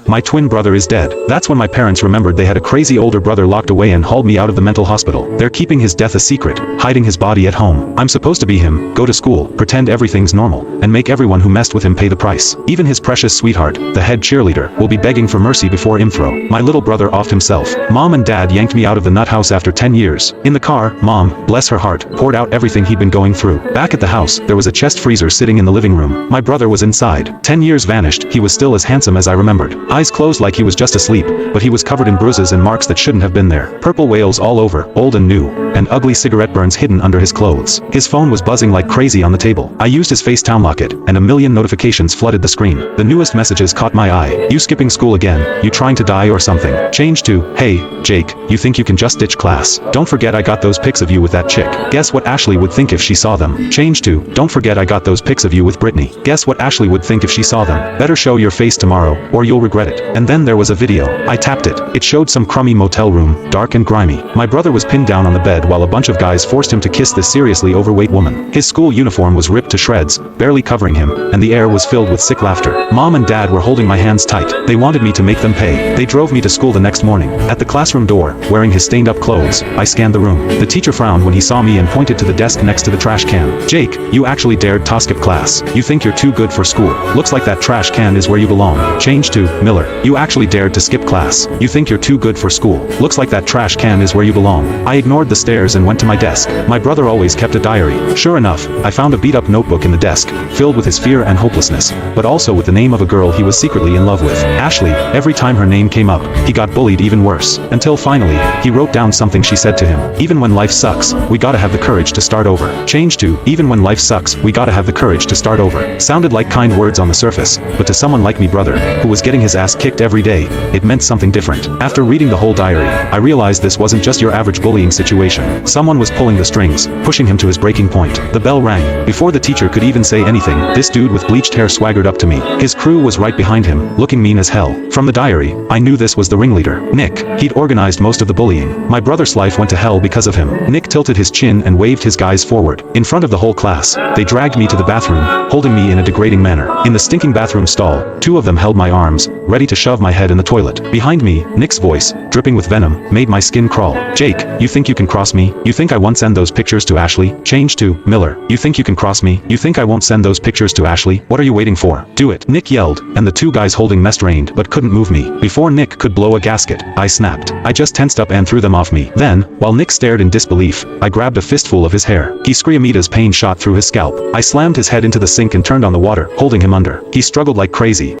my twin brother is dead. That's when my parents remembered they had a crazy older brother locked away and hauled me out of the mental hospital. They're keeping his death a secret, hiding his body at home. I'm supposed to be him, go to school, pretend everything's normal, and make everyone who messed with him pay the price. Even his precious sweetheart, the head cheerleader, will be begging for mercy before Imthro. My little brother offed himself. Mom and Dad yanked me out of the nut house after 10 years. In the car, Mom, bless her heart, poured out everything he'd been going through. Back at the house, there was a chest freezer sitting in the living room. My brother was inside. 10 years vanished, he was still as handsome as I remembered. Eyes closed like he was just asleep, but he was covered in bruises and marks that shouldn't have been there. Purple whales all over, old and new, and ugly cigarette burns hidden under his clothes. His phone was buzzing like crazy on the table. I used his FaceTime lock it, and a million notifications flooded the screen. The newest messages caught my eye. You skipping school again? You trying to die or something? Change to, hey, Jake, you think you can just ditch class? Don't forget I got those pics of you with that chick. Guess what Ashley would think if she saw them? Change to, don't forget I got those pics of you with Brittany. Guess what Ashley would think if she saw them? Better show your face tomorrow, or you'll regret it. And then there was a video. I tapped it. It showed some crummy motel room, dark and grimy. My brother was pinned down on the bed while a bunch of guys forced him to kiss this seriously overweight woman. His school uniform was ripped to shreds, barely covering him, and the air was filled with sick laughter. Mom and Dad were holding my hands tight. They wanted me to make them pay. They drove me to school the next morning. At the classroom door, wearing his stained-up clothes, I scanned the room. The teacher frowned when he saw me and pointed to the desk next to the trash can. Jake, you actually dared to skip class. You think you're too good for school. Looks like that trash can is where you belong. Change to, Miller. You actually dared to skip class. You think you're too good for school. Looks like that trash can is where you belong. I ignored the stares and went to my desk. My brother always kept a diary. Sure enough, I found a beat-up notebook in the desk, filled with his fear and hopelessness, but also with the name of a girl he was secretly in love with. Ashley. Every time her name came up, he got bullied even worse. Until finally, he wrote down something she said to him. Even when life sucks, we gotta have the courage to start over. Change to, even when life sucks, we gotta have the courage to start over. Sounded like kind words on the surface, but to someone like me brother, who was getting his ass kicked every day, it meant something different. After reading the whole diary, I realized this wasn't just your average bullying situation. Someone was pulling the strings, pushing him to his breaking point. The bell rang. Before the teacher could even say anything, this dude with bleached hair swaggered up to me. His crew was right behind him, looking mean as hell. From the diary, I knew this was the ringleader, Nick. He'd organized most of the bullying. My brother's life went to hell because of him. Nick tilted his chin and waved his guys forward. In front of the whole class, they dragged me to the bathroom, holding me in a degrading manner. In the stinking bathroom stall, two of them held my arms, ready to shove my head in the toilet. Behind me, Nick's voice, dripping with venom, made my skin crawl. Jake, you think you can cross me? You think I won't send those pictures to Ashley? Change to, Miller. You think you can cross me? You think I won't send those pictures to Ashley? What are you waiting for? Do it. Nick yelled, and the two guys holding me strained but couldn't move me. Before Nick could blow a gasket, I snapped. I just tensed up and threw them off me. Then, while Nick stared in disbelief, I grabbed a fistful of his hair. He screamed as pain shot through his scalp. I slammed his head into the sink and turned on the water, holding him under. He struggled like crazy.